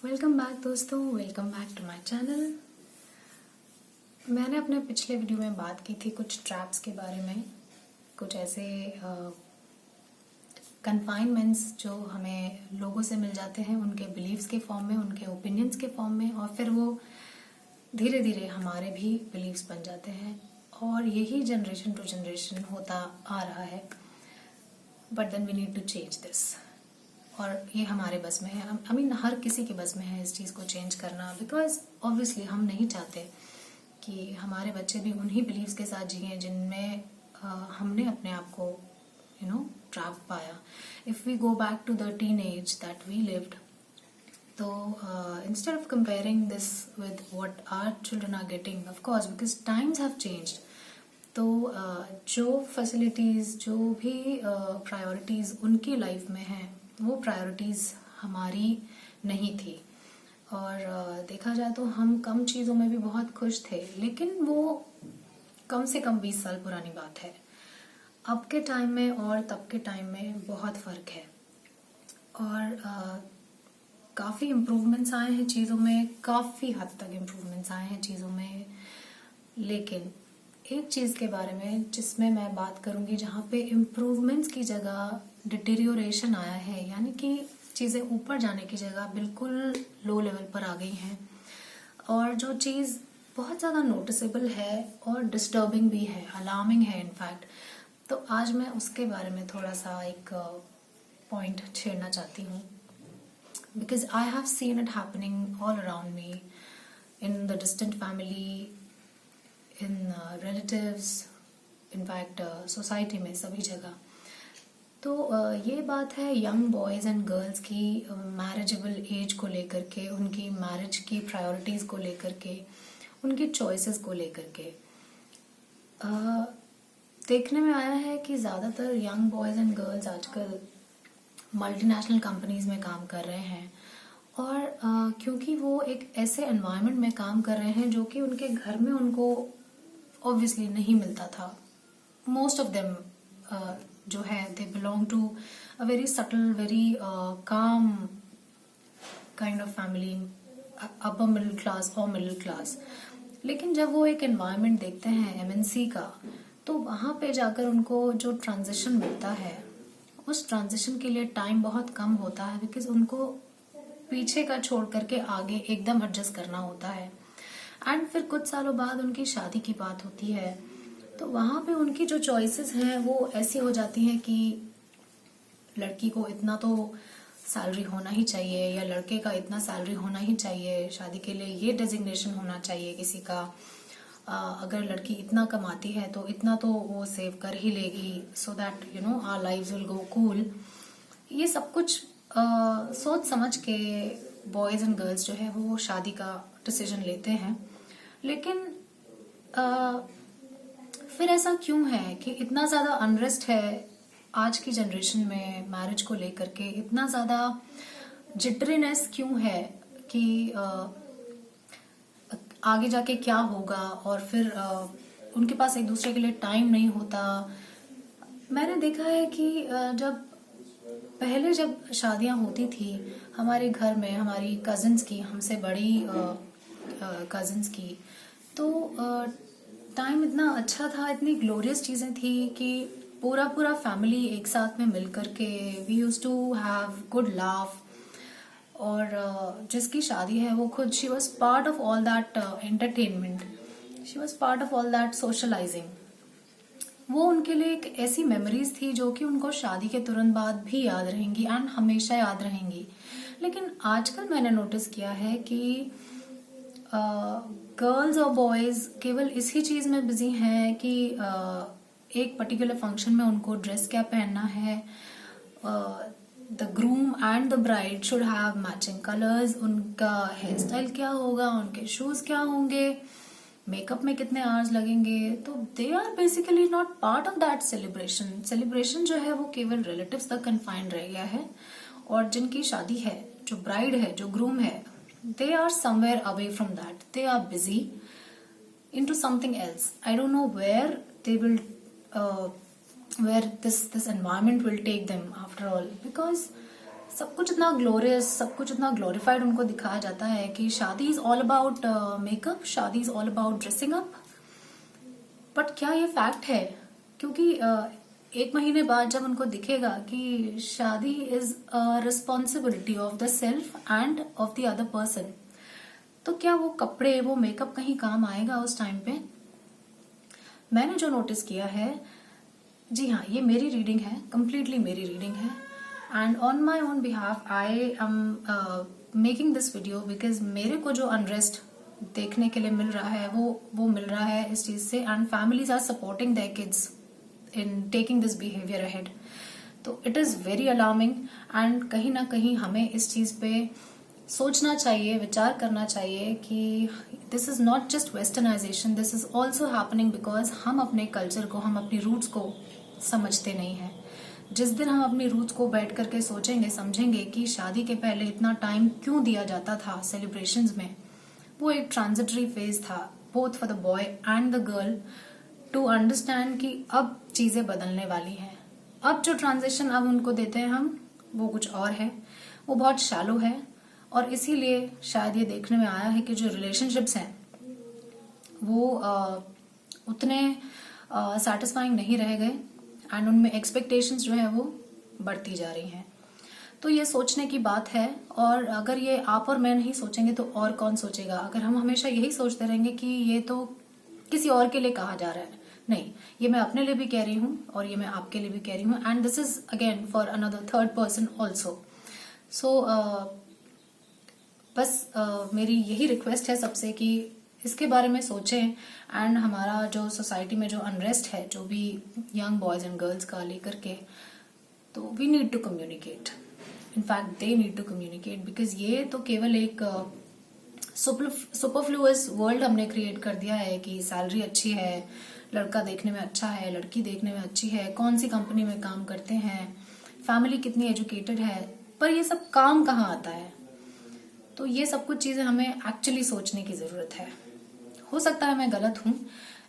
Welcome back दोस्तों, welcome back to my channel. मैंने अपने पिछले वीडियो में बात की थी कुछ ट्रैप्स के बारे में, कुछ ऐसे कन्फाइनमेंट्स जो हमें लोगों से मिल जाते हैं उनके बिलीव्स के फॉर्म में, उनके ओपिनियंस के फॉर्म में, और फिर वो धीरे धीरे हमारे भी बिलीव्स बन जाते हैं और यही जनरेशन टू जनरेशन होता आ रहा है। But then we need to change this, और ये हमारे बस में है। आई मीन हर किसी के बस में है इस चीज़ को चेंज करना, बिकॉज ऑब्वियसली हम नहीं चाहते कि हमारे बच्चे भी उन्हीं बिलीव्स के साथ जिए जिनमें हमने अपने आप को ट्रैप पाया। If we go back to the teenage that we lived, तो instead of comparing this with what our children are getting, of course because times have changed, तो जो फैसिलिटीज़, जो भी प्रायोरिटीज़ उनकी लाइफ में हैं, वो प्रायोरिटीज़ हमारी नहीं थी। और देखा जाए तो हम कम चीज़ों में भी बहुत खुश थे, लेकिन वो कम से कम 20 साल पुरानी बात है। अब के टाइम में और तब के टाइम में बहुत फ़र्क है, और काफ़ी इम्प्रूवमेंट्स आए हैं चीज़ों में, काफ़ी हद तक इम्प्रूवमेंट्स आए हैं चीज़ों में। लेकिन एक चीज़ के बारे में जिसमें मैं बात करूंगी जहाँ पे इम्प्रूवमेंट्स की जगह डिटेरियोरेशन आया है, यानी कि चीज़ें ऊपर जाने की जगह बिल्कुल लो लेवल पर आ गई हैं, और जो चीज़ बहुत ज़्यादा नोटिसेबल है और डिस्टर्बिंग भी है, अलार्मिंग है इनफैक्ट। तो आज मैं उसके बारे में थोड़ा सा एक पॉइंट छेड़ना चाहती हूँ, because I have seen it happening all around me, in the distant family, in relatives, in fact society में, सभी जगह। तो ये बात है यंग बॉयज़ एंड गर्ल्स की मैरिजेबल एज को लेकर के, उनकी मैरिज की प्रायोरिटीज़ को लेकर के, उनकी चॉइसेस को लेकर के। देखने में आया है कि ज़्यादातर यंग बॉयज़ एंड गर्ल्स आजकल मल्टीनेशनल कंपनीज में काम कर रहे हैं, और क्योंकि वो एक ऐसे एनवायरनमेंट में काम कर रहे हैं जो कि उनके घर में उनको ऑब्वियसली नहीं मिलता था। मोस्ट ऑफ देम जो है, they belong to a very subtle, very calm kind of family, upper middle class और मिडिल क्लास। लेकिन जब वो एक एनवायरनमेंट देखते हैं एमएनसी का, तो वहाँ पे जाकर उनको जो ट्रांजिशन मिलता है, उस ट्रांजिशन के लिए टाइम बहुत कम होता है, बिकॉज उनको पीछे का छोड़ करके आगे एकदम एडजस्ट करना होता है। एंड फिर कुछ सालों बाद उनकी शादी की बात होती है, तो वहाँ पे उनकी जो चॉइसेस हैं वो ऐसी हो जाती हैं कि लड़की को इतना तो सैलरी होना ही चाहिए, या लड़के का इतना सैलरी होना ही चाहिए, शादी के लिए ये डेजिग्नेशन होना चाहिए किसी का, अगर लड़की इतना कमाती है तो इतना तो वो सेव कर ही लेगी, so that our lives will go cool. ये सब कुछ सोच समझ के बॉयज़ एंड गर्ल्स जो है वो शादी का डिसीजन लेते हैं। लेकिन फिर ऐसा क्यों है कि इतना ज़्यादा अनरेस्ट है आज की जनरेशन में मैरिज को लेकर के, इतना ज़्यादा जिटरीनेस क्यों है कि आगे जाके क्या होगा, और फिर उनके पास एक दूसरे के लिए टाइम नहीं होता। मैंने देखा है कि जब शादियां होती थी हमारे घर में, हमारी कजिन्स की, हमसे बड़ी कजिन्स की, तो टाइम इतना अच्छा था, इतनी ग्लोरियस चीज़ें थी कि पूरा फैमिली एक साथ में मिल करके we used to have good laugh. और जिसकी शादी है वो खुद, she was part of all that entertainment, she was part of all that socialising. वो उनके लिए एक ऐसी मेमोरीज थी जो कि उनको शादी के तुरंत बाद भी याद रहेंगी एंड हमेशा याद रहेंगी। लेकिन आजकल मैंने नोटिस किया है कि गर्ल्स और बॉयज केवल इसी चीज में बिजी हैं कि एक पर्टिकुलर फंक्शन में उनको ड्रेस क्या पहनना है, the groom and the bride should have matching colours, उनका हेयर स्टाइल क्या होगा, उनके शूज क्या होंगे, मेकअप में कितने आवर्स लगेंगे। तो they are basically not part of that celebration जो है वो केवल रिलेटिव्स तक कन्फाइंड रह गया है, और जिनकी शादी है, जो ब्राइड है, जो ग्रूम है, they are somewhere away from that, they are busy into something else. I don't know where they will where this environment will take them after all, because सब कुछ इतना ग्लोरियस, सब कुछ इतना ग्लोरिफाइड उनको दिखाया जाता है कि शादी इज ऑल अबाउट मेकअप, शादी is all about dressing up. But क्या ये फैक्ट है? क्योंकि एक महीने बाद जब उनको दिखेगा कि शादी is a responsibility of the self end of the other person, तो क्या वो कपड़े, वो मेकअप कहीं काम आएगा उस टाइम पे? मैंने जो नोटिस किया है, जी हाँ, ये मेरी रीडिंग है, कंप्लीटली मेरी रीडिंग है, and on my own behalf I am making this video because मेरे को जो अनरेस्ट देखने के लिए मिल रहा है वो मिल रहा है इस चीज से, and families are supporting their kids in taking this behaviour ahead. तो it is very alarming, and कहीं ना कहीं हमें इस चीज पे सोचना चाहिए, विचार करना चाहिए कि this is not just westernisation, this is also happening because हम अपने कल्चर को, हम अपनी रूट्स को समझते नहीं है। जिस दिन हम अपनी रूट्स को बैठ करके सोचेंगे, समझेंगे कि शादी के पहले इतना टाइम क्यों दिया जाता था सेलिब्रेशंस में, वो एक ट्रांजिटरी फेज था both for the boy and the girl to understand कि अब चीजें बदलने वाली हैं। अब जो ट्रांजिशन अब उनको देते हैं हम, वो कुछ और है, वो बहुत शैलो है, और इसीलिए शायद ये देखने में आया है कि जो रिलेशनशिप्स हैं वो उतने सेटिस्फाइंग नहीं रह गए, एंड उनमें एक्सपेक्टेशंस जो है वो बढ़ती जा रही हैं। तो ये सोचने की बात है, और अगर ये आप और मैं नहीं सोचेंगे तो और कौन सोचेगा? अगर हम हमेशा यही सोचते रहेंगे कि ये तो किसी और के लिए कहा जा रहा है, नहीं, ये मैं अपने लिए भी कह रही हूँ और ये मैं आपके लिए भी कह रही हूँ, and this is again for another third person also. So बस मेरी यही रिक्वेस्ट है सबसे कि इसके बारे में सोचें, एंड हमारा जो सोसाइटी में जो अनरेस्ट है, जो भी यंग बॉयज एंड गर्ल्स का लेकर के, तो we need to communicate, in fact they need to communicate, because ये तो केवल एक सुपरफ्लुअस वर्ल्ड हमने क्रिएट कर दिया है कि सैलरी अच्छी है, लड़का देखने में अच्छा है, लड़की देखने में अच्छी है, कौन सी कंपनी में काम करते हैं, फैमिली कितनी एजुकेटेड है, पर ये सब काम कहाँ आता है? तो ये सब कुछ चीजें हमें एक्चुअली सोचने की जरूरत है। हो सकता है मैं गलत हूं,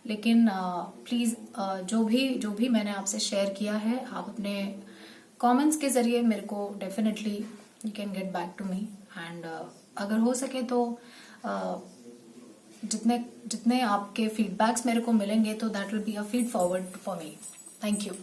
लेकिन प्लीज जो भी मैंने आपसे शेयर किया है, आप अपने कमेंट्स के जरिए मेरे को definitely you can get back to me, and अगर हो सके तो जितने आपके फीडबैक्स मेरे को मिलेंगे तो that will be a feed forward for me. Thank you.